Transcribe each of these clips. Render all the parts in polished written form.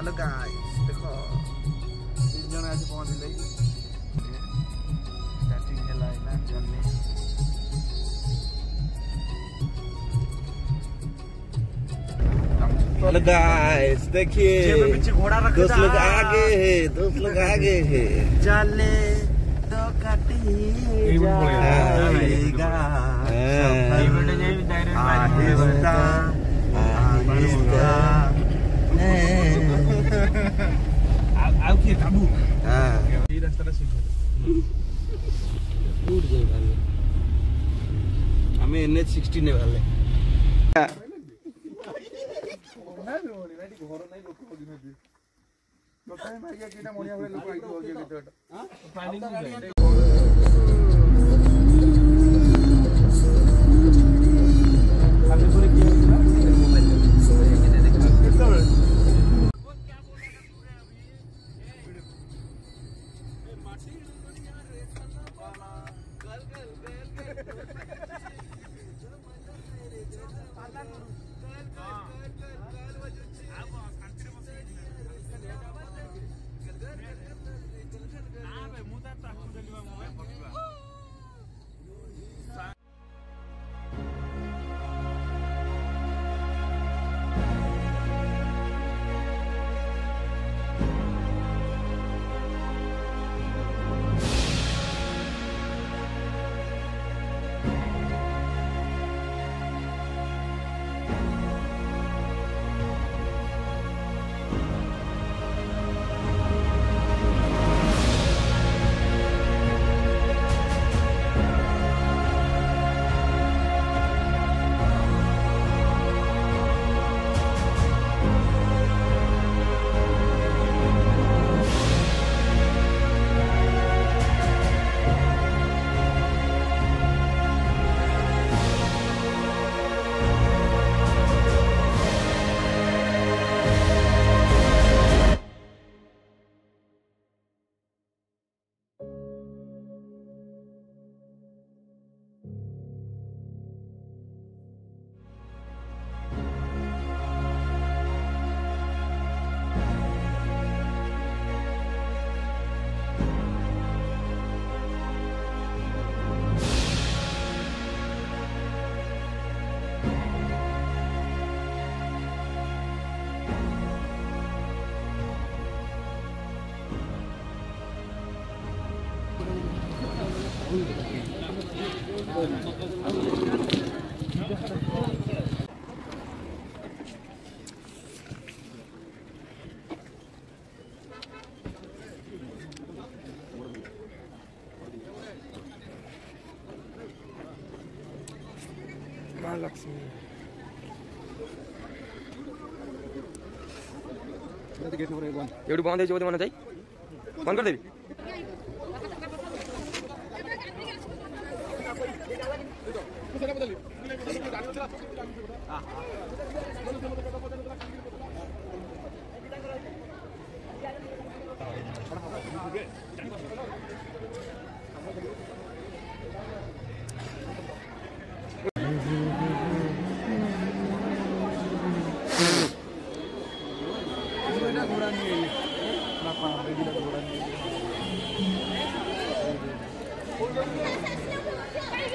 Hello guys देखो 3 जन आज पहुंचले स्टार्टिंग हैला ना जर्नी हेलो गाइस देखिए पीछे घोड़ा रखा दोस्त लोग आगे है चले तो काटी जाएगा आहिस्ता आउ के काबू हां ये रास्ता से टूट गए वाले हमें NH 60 ने वाले घर नहीं लोक दिनती लोकाय मारिया केटा मोनिया भले लोक आइतो होगे केटा हां प्लानिंग आगे पूरे की मोबाइल देखा महालक्ष्मी एवढी बंद द्यायची होती म्हणत आहे बंद कर देवी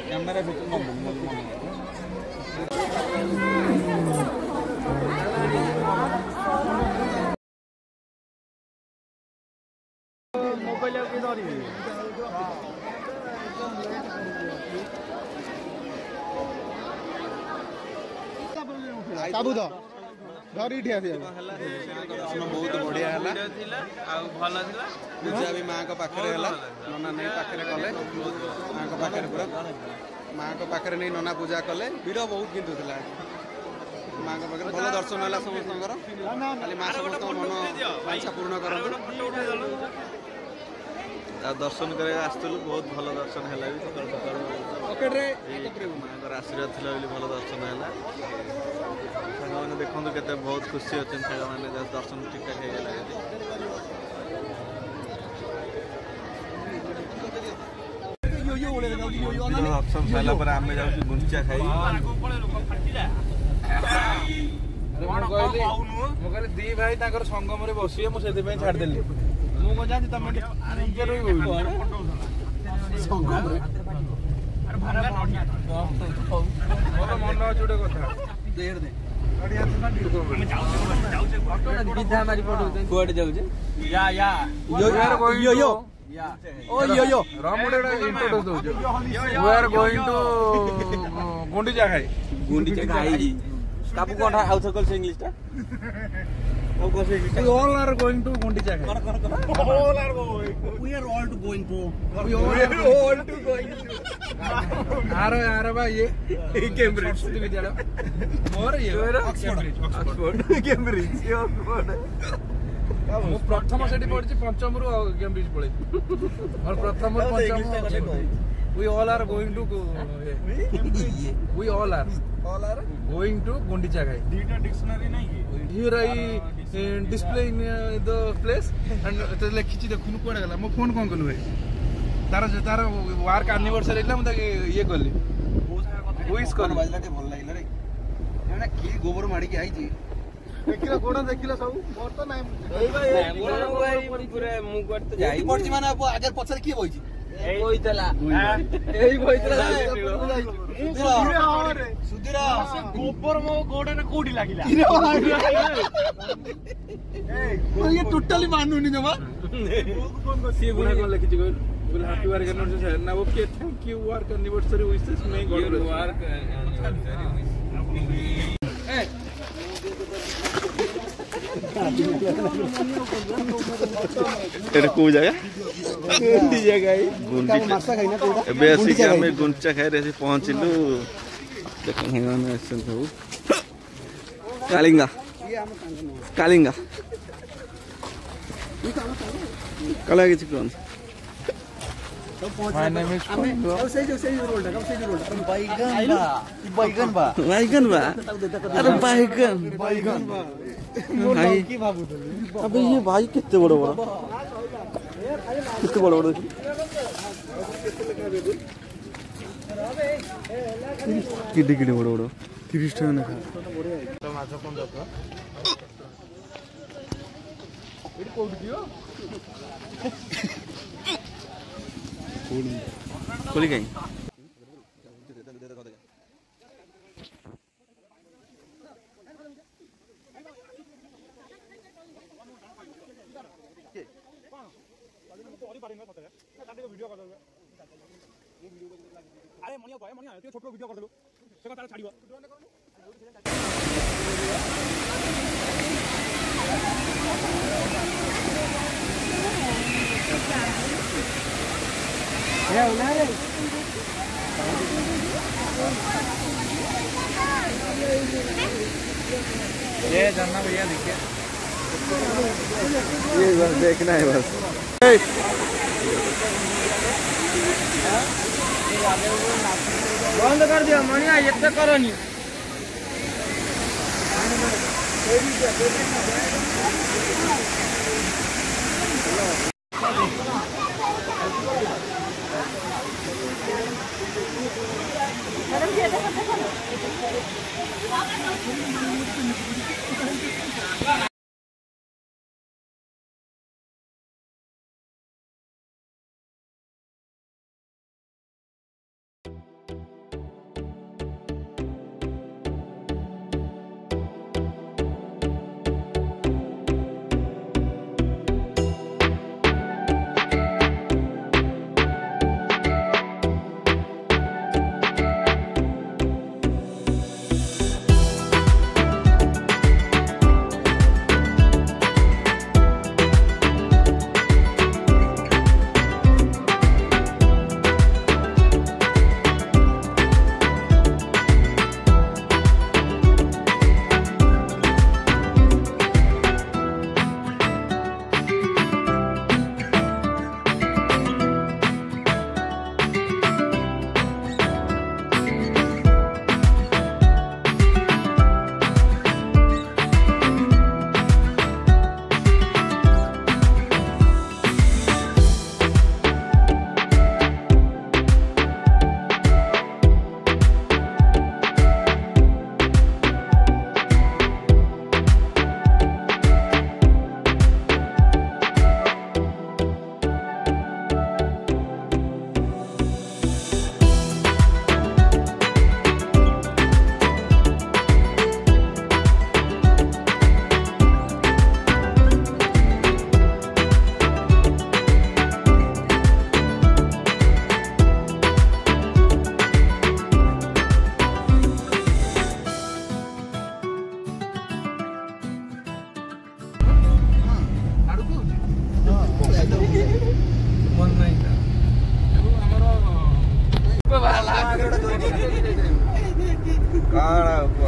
कैमरा मोबाइल काबू द धरी ठिया थी दर्शन बहुत बढ़िया है भल पूजा भी माँ को पाखे नना नहीं पाखे कले माँ को पाखे पूरा माँ को पाखे नहीं नना पूजा कले भिड़ बहुत किंतु माँ को पाखे भल दर्शन है समस्त खाली माँ समस्त मन वांछा पूर्ण कर दर्शन कर बहुत भल दर्शन है सकाल सकाल माँ आशीर्वाद थी भल दर्शन है मैंने देखो के बहुत खुशी अच्छे मैंने दर्शन ठीक ठाक हो दर्शन सारा आम जाऊँ गुंचा खाई कहली दी भाई संगम रे बसिए मुझे छाड़देली मुझे जानी तुम मोर मन अच्छे गोटे कथा कुआडे जाऊे गुंडीचा खाई कापू कौन आउ थकल से इंग्लिश टा ओ को से English all are going to Gundicha खाई all are going we are all to going to we all to going आरे भाई ये कैम्ब्रिज विद्यालय मोर ये ऑक्सफोर्ड कैम्ब्रिज ऑक्सफोर्ड मु प्रथम सेठी पढछि पंचम रु कैम्ब्रिज पळे और प्रथम रु पंचम we all are going to we all are going to Gundicha Ghai data dictionary nahi here I display in the place and to lekhichi dekhunu koda gala mo phone kon kolu तार work anniversary इला म ये करली wish कर बाजला के भल लागला रे एना की गोबर माडी के आइची देखिला गोडा देखिला सब मोर तो नाही ए भाई पूरा मु गट तो जाई पड़ची माने आगे पछर की होईची एई बोइतला एई बोइतला सुधीर गोबर मो गोडा ने कोडी लागिला ये टोटली मानुनी जमा सी गुना कोन लिखिची गइल हैप्पी वर्क एनिवर्सरी ना okay thank you work anniversary wishes may God work एटा को जगह गुंडी जगह गुंडी मासा खाइ ना कोडा एबे असि के हम गुंचा खाइ रे पहुंचलु देखन हेगन असन सब कालिंगा कालिंगा कला के chicken My name is Pandu. Baygan ba? अरे बैगन भाई अबे ये भाई कितने बड़ा बड़ा किड्डी किड्डी बड़ा बड़ा 30 টাকা না মাছ কোন দাও এটি কোডি দিও खोली गई अरे मनिया छोटो वीडियो कर देलो से तारा छाड़िबो ये जानना भैया देखिए ये बस देखना है बस बंद कर दिया मनिया ये तो करो नहीं मन नहीं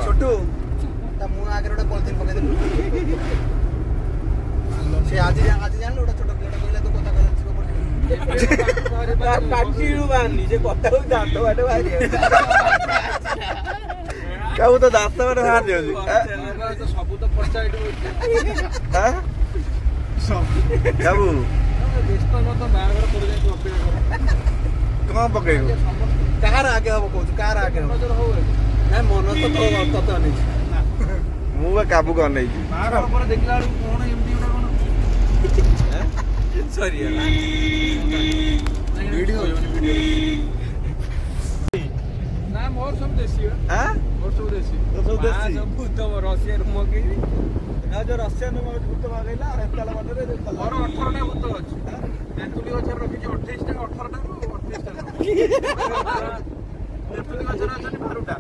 छोटू मु आगे गोटे पॉलिथिन पकई से आज जान गोटे छोट पिलाटा कहला तो कथा कहला काटिरू बानी से कथा को दांत बाटे बाहरी काऊ तो दांत बाटे बाहर दियो तो सब तो खर्चा एटू हां सब काऊ व्यस्त न तो बागर कर जाय तो अपेक्षा कर कौन पकईबो कार आगे हबो कहू कार आगे नजर हो ना मन तो तो नहीं मु काबू कर नहीं मार ऊपर देखला कोन एमडी कोन सॉरी वीडियो ना मोर सब देसी हां मोर सब देसी सब भूत रशियन मगे ना जो रशियन में भूत मागैला रेताला बटरे मोर 18 टा भूत अछि तेतुली गछर रखि 28 टा 18 टा 28 टा तेतुली गछर अछि 12 टा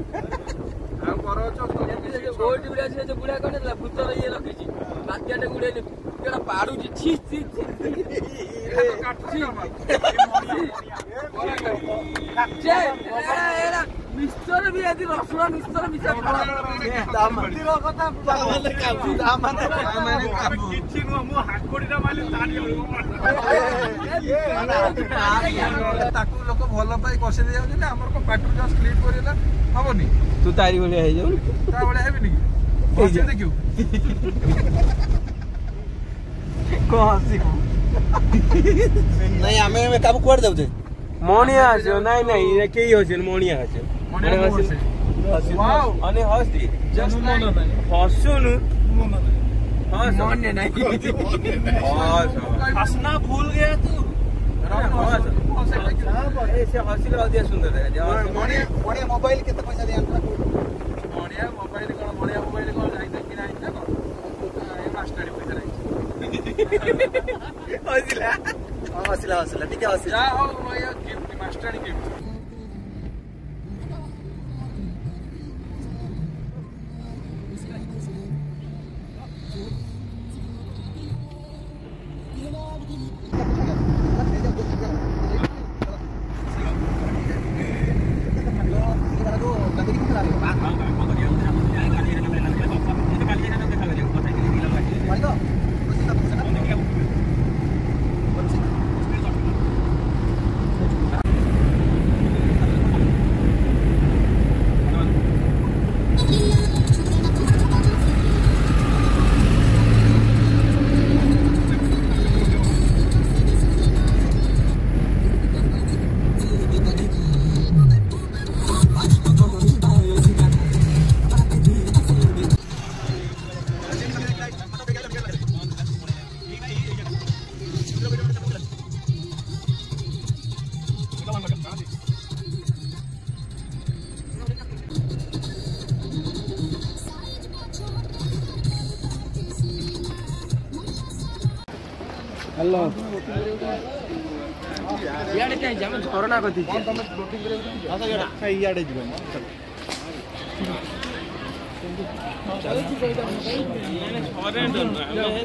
आ पर अछि गोट बिड़ा से बुढ़ा करला भूत ये रखि बाकियाटे गुडे केड़ा पाडू छी छी काटछि जे एरा मिस्टर भी आदि रसुण मिस्टर मिसा फला दाम दिरो कथा माने काबू दाम माने काबू किछि न मु हाकोडीरा माले ताडी ताकू लोक भलो पाई कसे दे जाउ जे हमर को पाटू जस्ट क्लिक करेला हबनी तू तारी बोले हे जाउ ता बोले हेबनी कसे देखियो को हसी को नहीं हमें काबू कोड देउ जे मोनिया आछो नहीं नहीं ये केही होछन मोनिया आछो मोनिया हसी वाओ अने हसी जस्ट मन नहीं हसुनु मन नहीं हां मन नहीं हंसना भूल गया तू ऐसे हसी लगा दिया सुंदर है मोनिया मोबाइल कितना पैसा दिया मोनिया मोबाइल कोन जाई तक नहीं था ए मास्टर पैसा नहीं हसिला ठीक है हसिला जा हो ये गिफ्ट मास्टर गिफ्ट हेलो याडे काय जाम झरना कथि छै तमे बोटिंग करे अच्छा याडे याडे जिबो चल छी कोइदा माने फॉरेन हम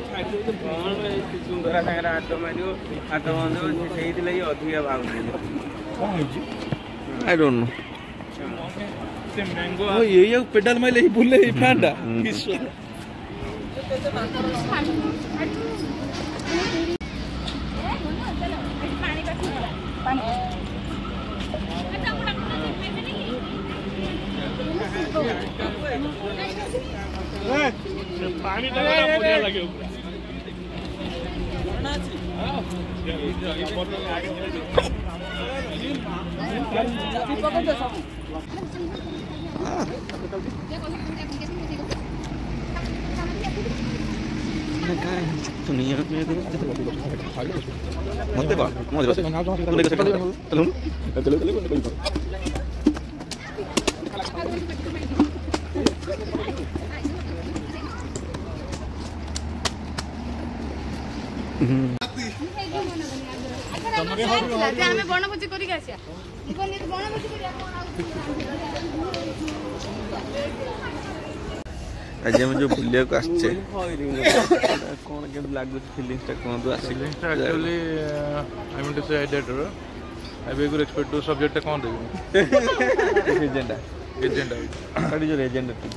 छाटी तो भवन रे सुंदर संगे हाथ मारियो हाथ बंद सेही दिले अधिका भाग कोन होई छी आई डोंट नो से मैंगो ओ ये पेडल में ले बुले फैंडा पानी बढ़िया लगे मत बा ଆମେ ବଣଭୋଜି କରିକି ଆସିବା ବଣଭୋଜି କରିବା आज हम जो बुलिया को आछे कोन के लागु फीलिंग्स ता कोन तो आसी actually I want to say that I be good expect to subject कोन दे एजेंडा कड़ी जो एजेंडा ठीक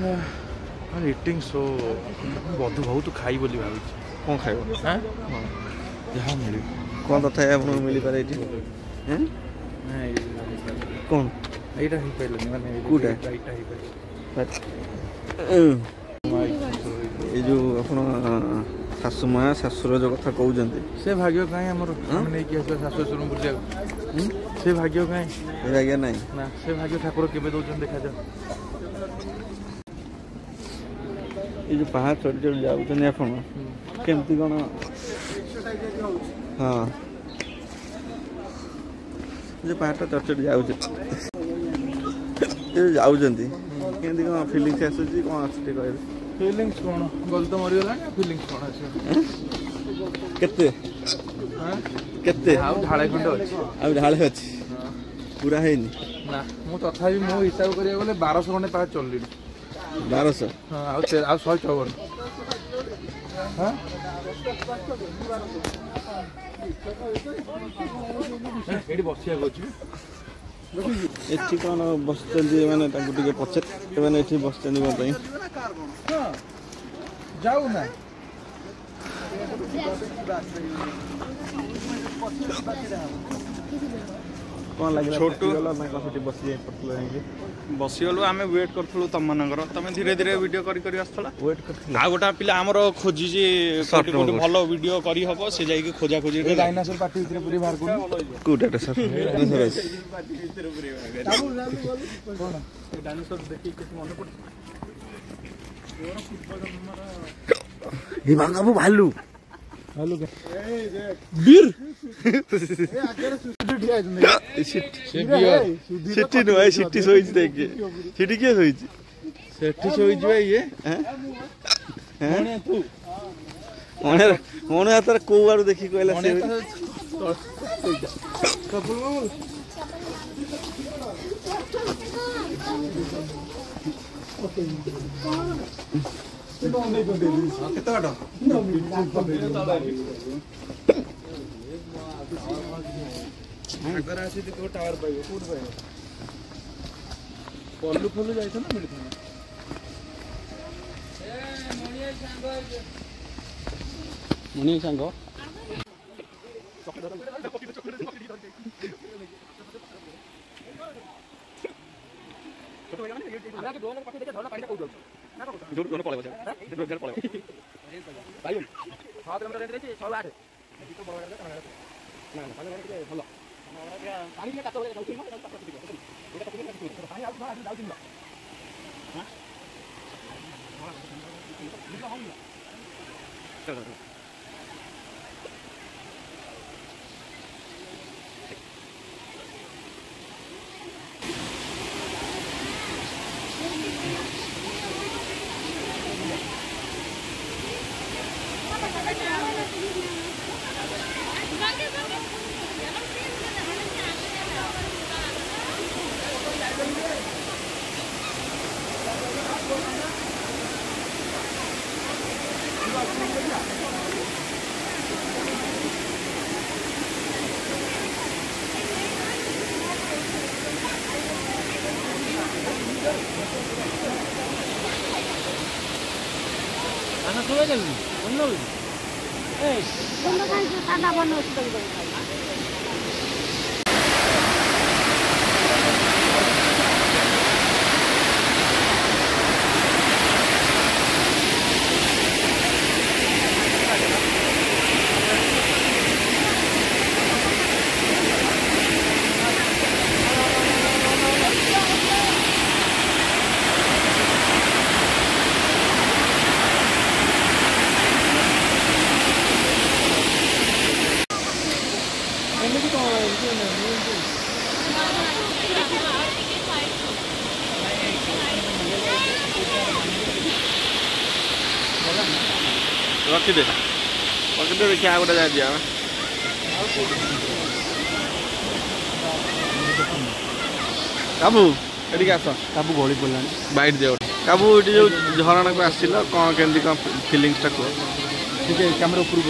है ईटिंग सो बधु बहुत खाई बोली भाबी कोन खाइबो हां जहां मिली कोन तथा आपन मिली पारे इठी हैं कोन एटा ही पहले माने कुटा एटा ही पहले ये जो अपन शाशु माँ शाशुर जो कथा कहते से भाग्य कहीं आम नहीं कि शाशु शशुर बुझा से भाग्य कहीं भाग्य ना ना से भाग्य ठाकुर केवे दौरान देखा जाए ये जो पहाड़ चढ़ी चढ़ी जाऊँ आप केमती कौन हाँ जो पहाड़ चढ़ी चढ़ी जाऊँगी केमती कौन फिलिंग्स आसूँ कौन आस कह फीलिंग्स कौन गल तो मरीगला फीलिंग्स कौन केते केते आउ ढाळे खंड अछि आ ढाळे अछि पूरा हैनी ना मु तथापि मो हिसाब करिया गले 1200 खंडे पा चलली 1200 हां आ 154 हां एडी बसिया गछि एठी कोन बसचंदी माने ताकू टिके पछे माने एठी बसचंदी म पई जाऊ ना कौन लगे छोटू बसीगलु आम वेट करूँ तुम मनकर तुम धीरे धीरे वीडियो करी आसला वेट कर आ गोटा पिला आमर खोजी जे कोटी भल वीडियो करी हबो से जाई के खोजा खोजी रे डायनासोर पार्टी भीतर पूरी बाहर को कोटा सर कोन डायनासोर देखि के मन पड़ हे बाबू भालू भालू के वीर ए आगे सुधी ठिया है से बियर सिटी नो है सिटी सोइज देखिए सिटी के सोइज सेठी सोई जवे ये हैं कोने तू मोने हाथ को बार देखि कहला से कबूल केते बाटो अगर आसी तो टावर पाइबो कोड पाइबो पल्लू फल्लू जाइछ ना मिलथना ए मणि सांग Anak gue kan, bener. Bener kan ada bonus tuh. रखिदे देखिए आ गोटे जा दिया काबू एटिक आस काबू गली पड़लानी बाइट दे काबू ये जो झरणा को आसिल कौन केमती कौन फिलिंग्स टा को ठीक है कैमरा ऊपर को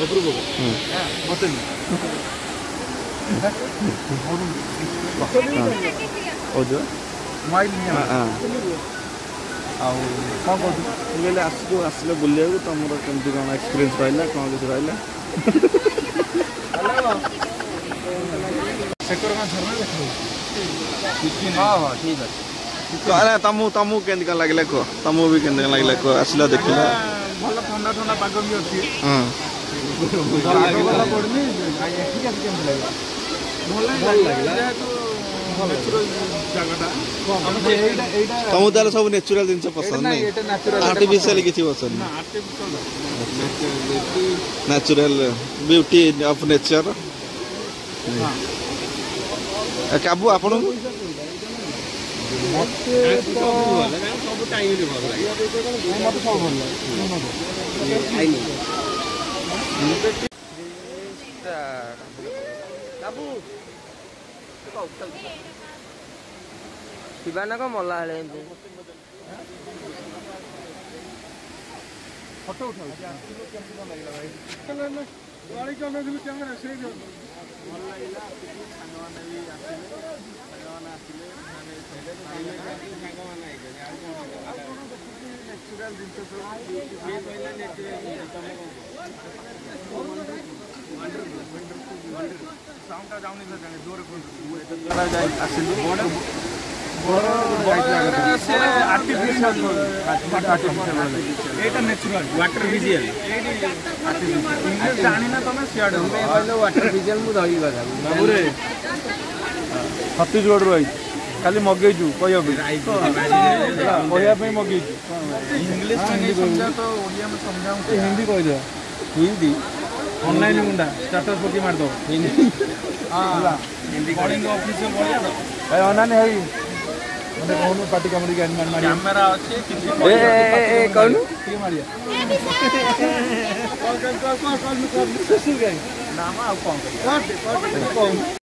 ऊपर को मत ओ जो माइल हां आ कौन बोले आसिल बुलिया तुम केमती कौन एक्सपीरियंस रहा कौन किसी रहा सेक्टर का झरना देखो हां ठीक है अरे तमु केमती कौन लगे कह तमु भी केमती कौन लगे कह आसिल देखिला भल ठंडा ठंडा पाग भी अच्छी हां पड़नी ठीक है केमती लगे भल लागला तुमको तार सब नेचुरल जिनस पसंद नहीं आर्टिफिशियल किसी पसंद नेचुरल ब्यूटी ऑफ नेचर काबू आपण शिवाना को मल्ला है फोटो उठाओ गाड़ी का मैं कैमरा से जो भल लागला सानवाना भी आसिले सानवाना आसिले माने सानवाना नेचुरल दिन तो ये पहिला नेचुरल साउंड का जाउनी जाने जोर को जाय आसिले एटा नेचुरल वाटर विजुअल जानिना तमे सियाड वाटर विजुअल मु धरी गला बाबूरे छत्तीसगढ़ रही खाली मगेजु कहया पे मगेजु इंग्लिश में नहीं समझा तो ओडिया में समझाऊं हिंदी कह दे हिंदी ऑनलाइन मुंडा स्टेटस पकी मार दो हिंदी हां हिंदी कॉलिंग ऑफिशियल बोलिया तो ए अनाने है मने कोनो पार्टी कमेडी के एनिमल मारिया कैमरा अछि किछि ए कहनु के मारिया कॉल कर नाम आ कौन